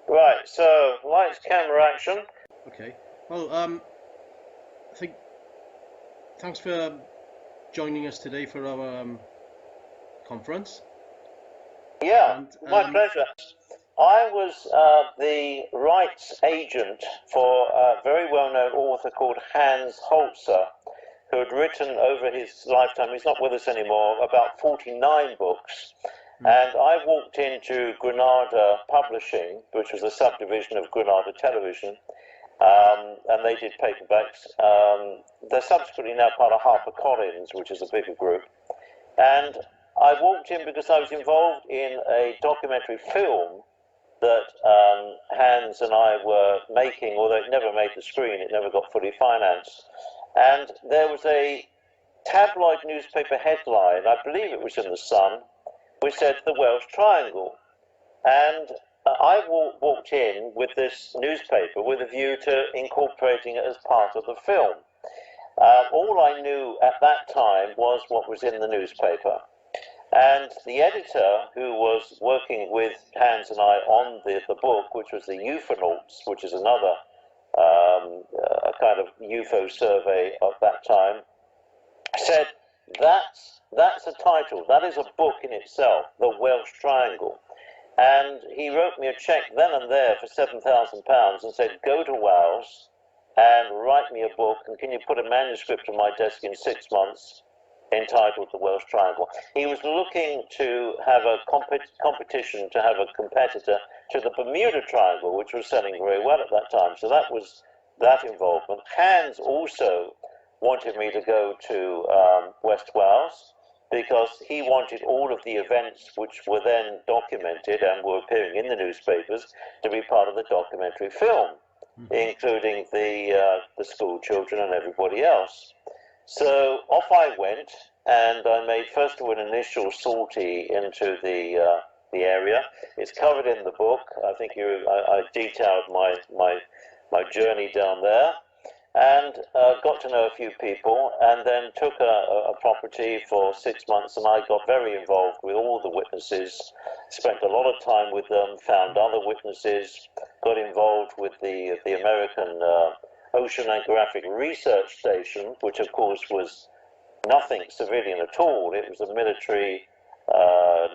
Right, so lights, camera, action. Okay. Well, I think thanks for joining us today for our conference. Yeah, And, my pleasure. I was the rights agent for a very well-known author called Hans Holzer, who had written over his lifetime, he's not with us anymore, about 49 books. And I walked into Granada Publishing, which was a subdivision of Granada Television, and they did paperbacks. They're subsequently now part of HarperCollins, which is a bigger group. And I walked in because I was involved in a documentary film that Hans and I were making, although it never made the screen, it never got fully financed. And there was a tabloid newspaper headline, I believe it was in the Sun, which said the Welsh Triangle. And I walked in with this newspaper with a view to incorporating it as part of the film. All I knew at that time was what was in the newspaper. And the editor who was working with Hans and I on the book, which was the Euphonauts, which is another a kind of UFO survey of that time, said, that's a title, that is a book in itself, The Welsh Triangle. And he wrote me a check then and there for £7,000 and said, go to Wales and write me a book, and can you put a manuscript on my desk in 6 months entitled The Welsh Triangle. He was looking to have a competition, to have a competitor to the Bermuda Triangle, which was selling very well at that time. So that was that involvement. Hans also wanted me to go to West Wales because he wanted all of the events which were then documented and were appearing in the newspapers to be part of the documentary film, including the school children and everybody else. So off I went, and I made first of all an initial sortie into the area. It's covered in the book. I think I detailed my journey down there, and got to know a few people, and then took a property for 6 months, and I got very involved with all the witnesses, spent a lot of time with them, found other witnesses, got involved with the American Oceanographic Research Station, which of course was nothing civilian at all. It was a military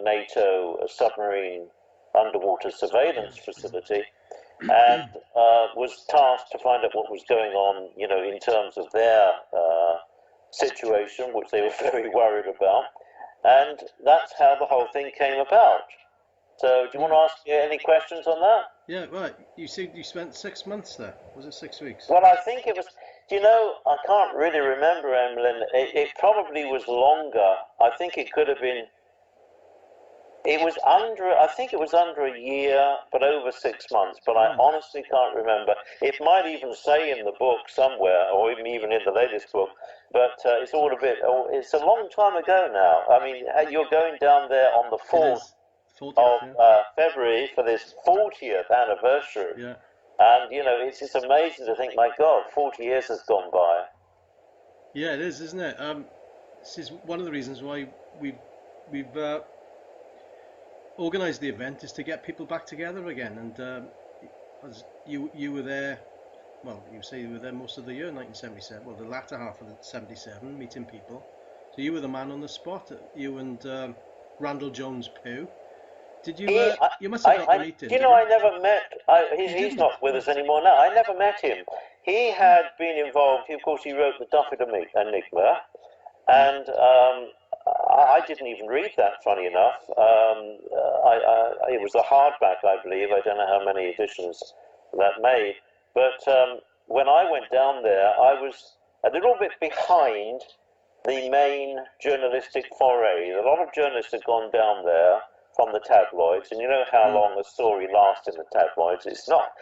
NATO submarine underwater surveillance facility, and was tasked to find out what was going on, you know, in terms of their situation, which they were very worried about. And that's how the whole thing came about. So do you want to ask me any questions on that? Yeah, right. You said you spent 6 months there. Was it 6 weeks? Well, I think it was, you know, I can't really remember, Emlyn. It probably was longer. I think it could have been, I think it was under a year, but over 6 months. But I honestly can't remember. It might even say in the book somewhere, or even in the latest book, but it's all a bit, it's a long time ago now. I mean, you're going down there on the 4th. 40th, of February for this 40th anniversary. Yeah. And, you know, it's just amazing to think, my God, 40 years has gone by. Yeah, it is, isn't it? This is one of the reasons why we've organised the event, is to get people back together again. And as you were there. Well, you say you were there most of the year, 1977. Well, the latter half of the 77, meeting people. So you were the man on the spot. You and Randall Jones Pugh. Did you? You must have got to meet him. You know, I never met. You He's didn't? not with us anymore now. I never met him. He had been involved. Of course, he wrote the Duffy Enigma, and I didn't even read that. Funny enough, it was a hardback, I believe. I don't know how many editions that made, but when I went down there, I was a little bit behind the main journalistic foray. A lot of journalists had gone down there from the tabloids, and you know how long a story lasts in the tabloids. It's not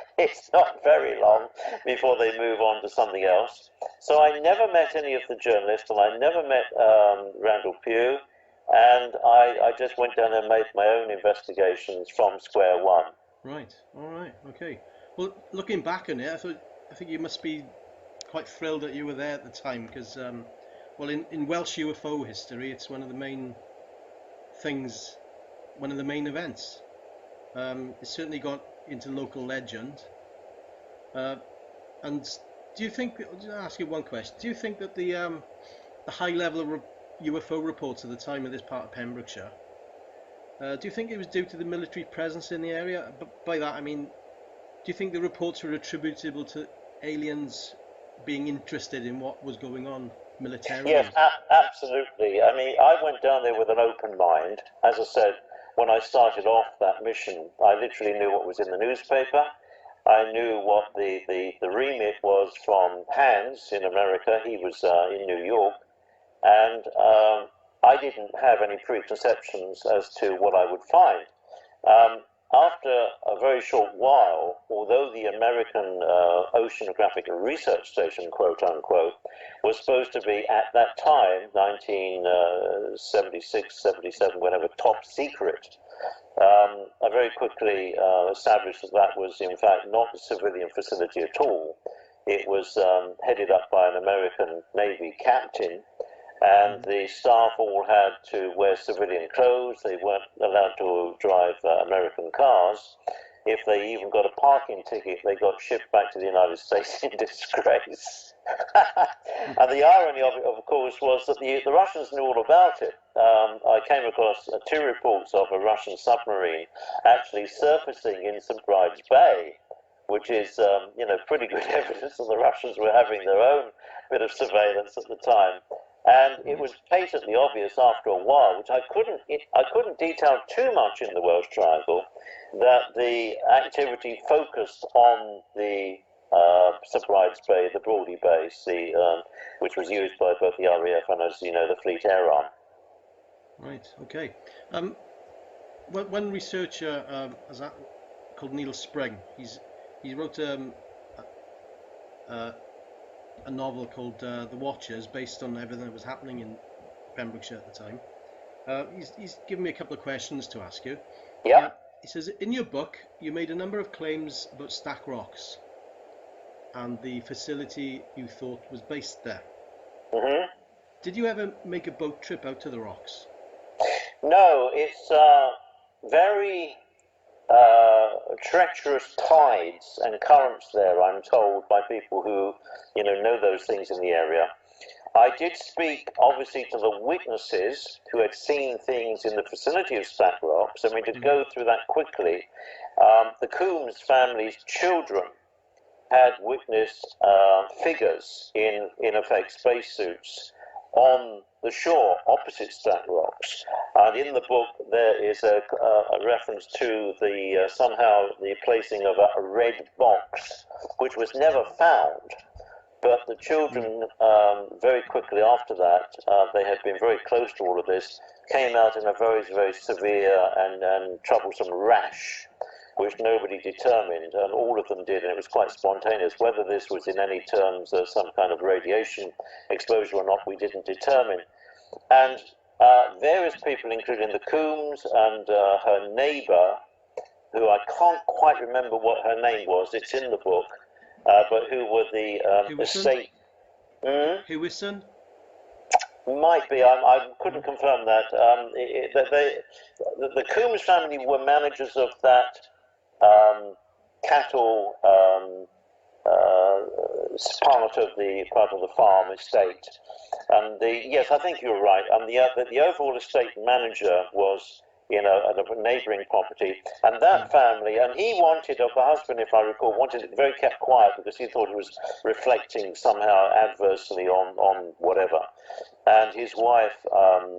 very long before they move on to something else. So I never met any of the journalists, and I never met Randall Pugh, and I just went down and made my own investigations from square one. Right. All right. Okay. Well, looking back on it, I think you must be quite thrilled that you were there at the time, because well, in Welsh UFO history, it's one of the main things. One of the main events. It certainly got into local legend. And do you think? I'll ask you one question. Do you think that the high level of UFO reports at the time of this part of Pembrokeshire, do you think it was due to the military presence in the area? But by that I mean, do you think the reports were attributable to aliens being interested in what was going on militarily? Yes, absolutely. I mean, I went down there with an open mind. As I said, when I started off that mission, I literally knew what was in the newspaper. I knew what the remit was from Hans in America. He was in New York. And I didn't have any preconceptions as to what I would find. After a very short while, although the American Oceanographic Research Station, quote unquote, was supposed to be at that time, 1976, 77, whatever, top secret, I very quickly established that that was in fact not a civilian facility at all. It was headed up by an American Navy captain, and the staff all had to wear civilian clothes. They weren't allowed to drive American cars. If they even got a parking ticket, they got shipped back to the United States in disgrace. And the irony of it, of course, was that the Russians knew all about it. I came across 2 reports of a Russian submarine actually surfacing in St. Bride's Bay, which is, you know, pretty good evidence that the Russians were having their own bit of surveillance at the time. And it was patently obvious after a while, which I couldn't detail too much in the Welsh Triangle, that the activity focused on the St. Bride's Bay, the Brawley base, which was used by both the RAF and, as you know, the Fleet Air Arm. Right. Okay. One researcher called Neil Spring, he wrote a novel called The Watchers, based on everything that was happening in Pembrokeshire at the time. He's given me a couple of questions to ask you. Yeah. He says, in your book, you made a number of claims about Stack Rocks and the facility you thought was based there. Mm-hmm. Did you ever make a boat trip out to the rocks? No, it's very treacherous tides and currents there, I'm told, by people who, you know those things in the area. I did speak, obviously, to the witnesses who had seen things in the vicinity of Stack Rocks. I mean, to go through that quickly, the Coombs family's children had witnessed figures in effect, spacesuits on the shore opposite Stack Rocks. And in the book, there is a reference to somehow the placing of a red box, which was never found. But the children, very quickly after that, they had been very close to all of this, came out in a very, very severe and troublesome rash, which nobody determined, and all of them did, and it was quite spontaneous. Whether this was in any terms some kind of radiation exposure or not, we didn't determine. And various people, including the Coombs and her neighbour, who I can't quite remember what her name was, it's in the book, but who were the estate... Hewison? Might be, I couldn't confirm that. The Coombs family were managers of that cattle part of the farm estate. And yes, I think you're right. And the overall estate manager was, you know, at a neighbouring property, and that family, and he wanted, the husband, if I recall, wanted it very kept quiet because he thought it was reflecting somehow adversely on whatever. And his wife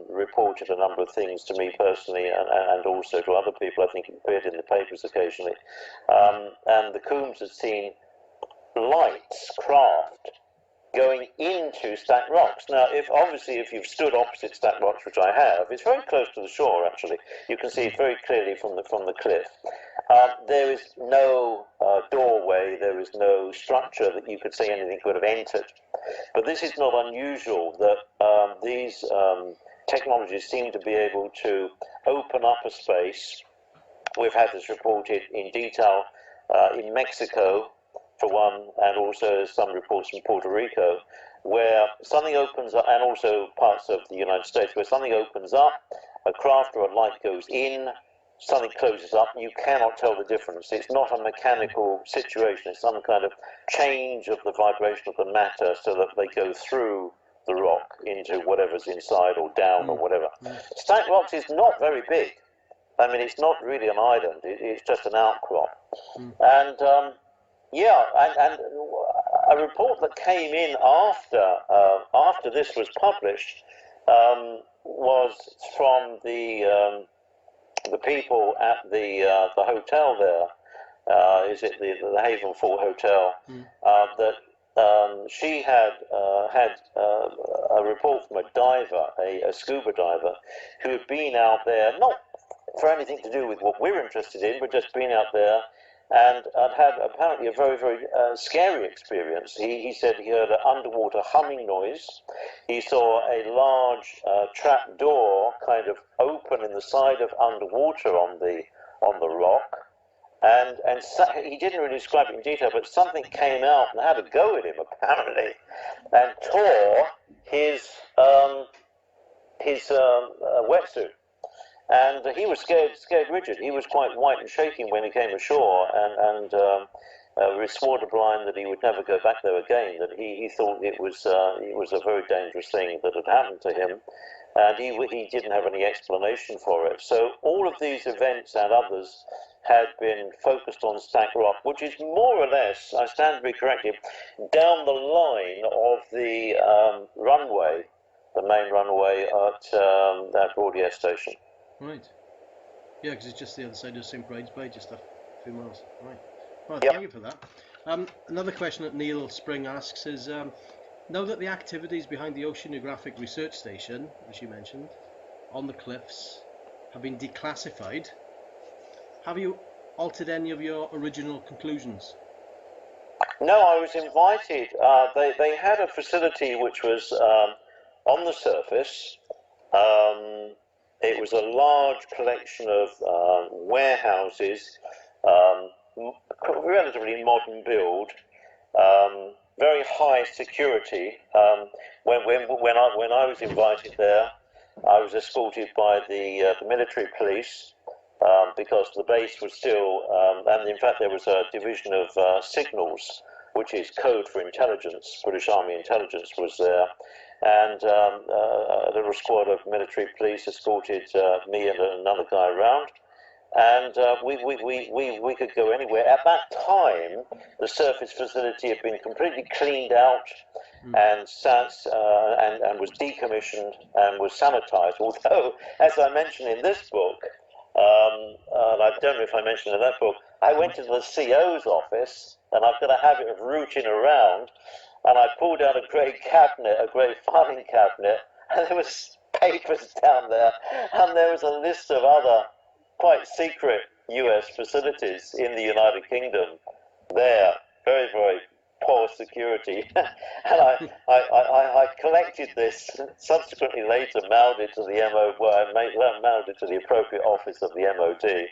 reported a number of things to me personally, and also to other people. I think it appeared in the papers occasionally. And the Coombs had seen lights, craft, going into Stack Rocks. Now, if you've stood opposite Stack Rocks, which I have, it's very close to the shore. Actually, you can see it very clearly from the cliff. There is no doorway. There is no structure that you could say anything could have entered. But this is not unusual that these technologies seem to be able to open up a space. We've had this reported in detail in Mexico, for one, and also some reports from Puerto Rico, where something opens up, and also parts of the United States, where something opens up, a craft or a light goes in, something closes up, and you cannot tell the difference. It's not a mechanical situation, it's some kind of change of the vibration of the matter so that they go through the rock into whatever's inside or down or whatever. Stack Rocks is not very big. I mean, it's not really an island, it's just an outcrop. And yeah, and a report that came in after this was published was from the people at the hotel there. Is it the Haven Fort Hotel? That she had had a report from a diver, a scuba diver, who had been out there, not for anything to do with what we're interested in, but just been out there. And had apparently a very, very scary experience. He said he heard an underwater humming noise. He saw a large trap door kind of open in the side of underwater on the rock. And he didn't really describe it in detail, but something came out and had a go at him, apparently, and tore his wetsuit. And he was scared rigid. He was quite white and shaking when he came ashore, and swore to blind that he would never go back there again. That he thought it was a very dangerous thing that had happened to him, and he didn't have any explanation for it. So all of these events and others had been focused on Stack Rock, which is more or less, I stand to be corrected, down the line of the runway, the main runway at that Broadier station. Right. Yeah, because it's just the other side of St. Bride's Bay, just a few miles. Right. Well, Yep. thank you for that. Another question that Neil Spring asks is, now that the activities behind the Oceanographic Research Station, as you mentioned, on the cliffs, have been declassified, have you altered any of your original conclusions? No, I was invited. They had a facility which was on the surface. It was a large collection of warehouses, relatively modern build, very high security. When I was invited there, I was escorted by the military police because the base was still, and in fact there was a division of signals, which is code for intelligence. British Army intelligence was there. And a little squad of military police escorted me and another guy around, and we could go anywhere. At that time, the surface facility had been completely cleaned out and was decommissioned and was sanitized. Although, as I mentioned in this book, and I don't know if I mentioned in that book, I went to the CO's office, and I've got a habit of rooting around. And I pulled out a grey cabinet, a grey filing cabinet, and there was papers down there, and there was a list of other quite secret US facilities in the United Kingdom there, very, very poor security. And I collected this, subsequently later mailed it to the mailed it to the appropriate office of the MOD.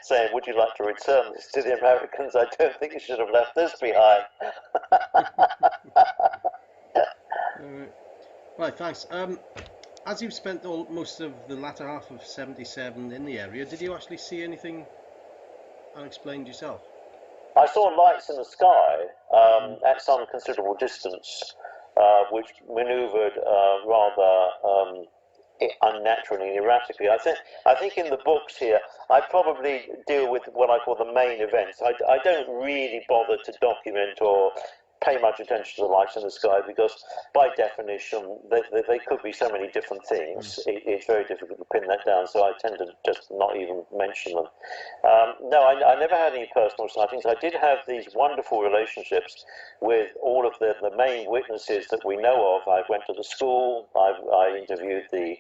Saying, would you like to return this to the Americans? I don't think you should have left this behind. Right, thanks. As you've spent most of the latter half of '77 in the area, did you actually see anything unexplained yourself? I saw lights in the sky at some considerable distance, which manoeuvred rather unnaturally and erratically. I think in the books here, I probably deal with what I call the main events. I don't really bother to document or pay much attention to the lights in the sky because, by definition, they could be so many different things. It's very difficult to pin that down, so I tend to just not even mention them. No, I never had any personal sightings. I did have these wonderful relationships with all of the main witnesses that we know of. I went to the school, I interviewed the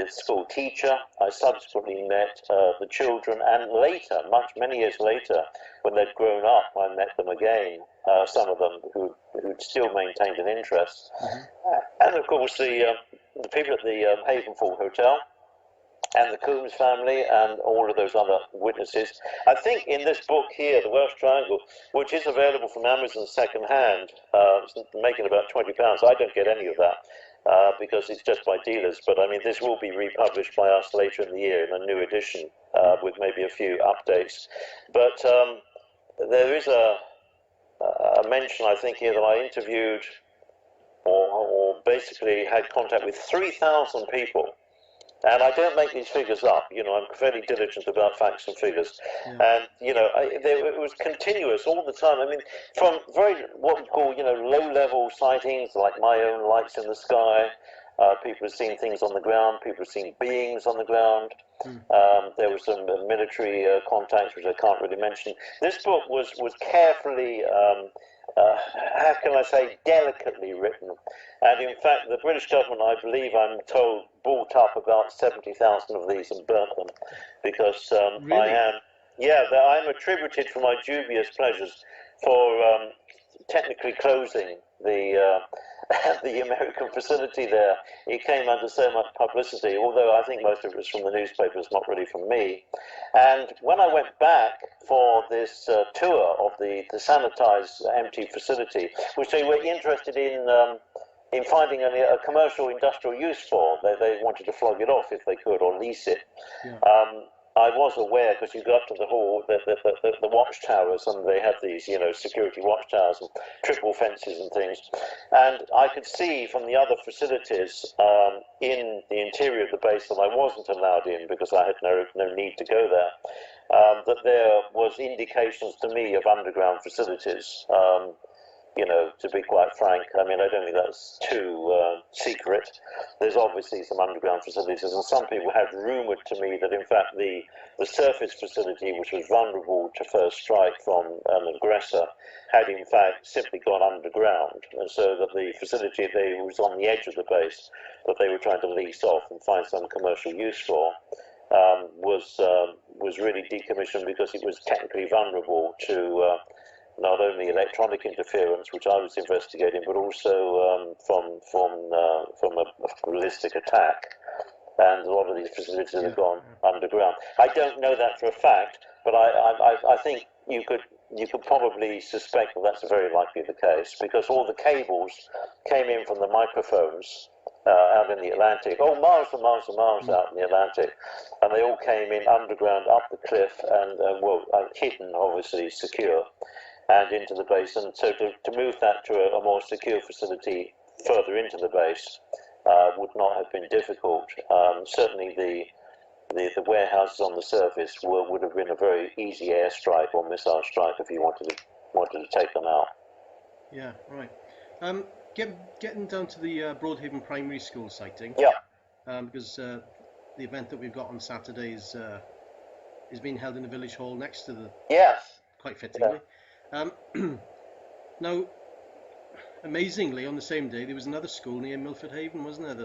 school teacher. I subsequently met the children, and later, many years later, when they'd grown up, I met them again. Some of them who'd still maintained an interest, and of course the people at the Havenfall Hotel, and the Coombs family, and all of those other witnesses. I think in this book here, The Welsh Triangle, which is available from Amazon second hand, making about £20. I don't get any of that. Because it's just by dealers, but I mean this will be republished by us later in the year in a new edition with maybe a few updates. But there is a mention, I think, here that I interviewed or basically had contact with 3,000 people. And I don't make these figures up, you know, I'm fairly diligent about facts and figures. And, you know, it was continuous all the time. I mean, from very, what we call, you know, low-level sightings, like my own lights in the sky, people have seen things on the ground, people have seen beings on the ground. There were some military contacts, which I can't really mention. This book was carefully, how can I say, delicately written. And in fact, the British government, I believe, I'm told, bought up about 70,000 of these and burnt them, because Really? I'm attributed for my dubious pleasures for technically closing the the American facility there. It came under so much publicity, although I think most of it was from the newspapers, not really from me. And when I went back for this tour of the sanitized empty facility, which they were interested in finding a commercial industrial use for, they wanted to flog it off if they could, or lease it. I was aware, because you go up to the hall, the watchtowers, and they have these, you know, security watchtowers and triple fences and things. And I could see from the other facilities in the interior of the base that I wasn't allowed in because I had no need to go there, that there was indications to me of underground facilities. You know, to be quite frank, I mean, I don't think that's too secret. There's obviously some underground facilities, and some people had rumoured to me that, in fact, the surface facility, which was vulnerable to first strike from an aggressor, had in fact simply gone underground, and so that the facility that was on the edge of the base, that they were trying to lease off and find some commercial use for, was really decommissioned because it was technically vulnerable to not only electronic interference, which I was investigating, but also from a ballistic attack. And a lot of these facilities have gone underground. I don't know that for a fact, but I think you could probably suspect that that's very likely the case, because all the cables came in from the microphones out in the Atlantic, miles and miles and miles out in the Atlantic, and they all came in underground up the cliff and hidden, obviously secure, and into the base. And so to move that to a more secure facility further into the base would not have been difficult. Certainly the warehouses on the surface would have been a very easy airstrike or missile strike if you wanted to take them out. Yeah, right. Getting down to the Broadhaven Primary School sighting. Yeah. Because the event that we've got on Saturday is being held in the village hall next to the. Yes. Quite fittingly. Yeah. Now, amazingly, on the same day, there was another school near Milford Haven, wasn't there?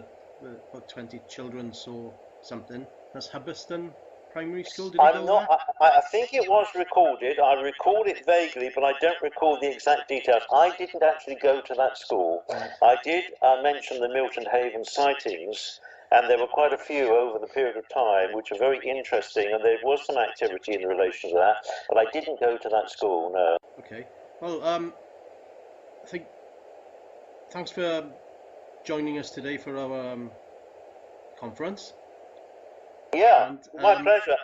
That about 20 children saw something. That's Hubberston Primary School. Did it go there? I think it was recorded. I recall it vaguely, but I don't recall the exact details. I didn't actually go to that school. Right. I did mention the Milton Haven sightings, and there were quite a few over the period of time, which are very interesting, and there was some activity in relation to that, but I didn't go to that school, no. Okay. Well, I think thanks for joining us today for our conference. Yeah, And, my pleasure.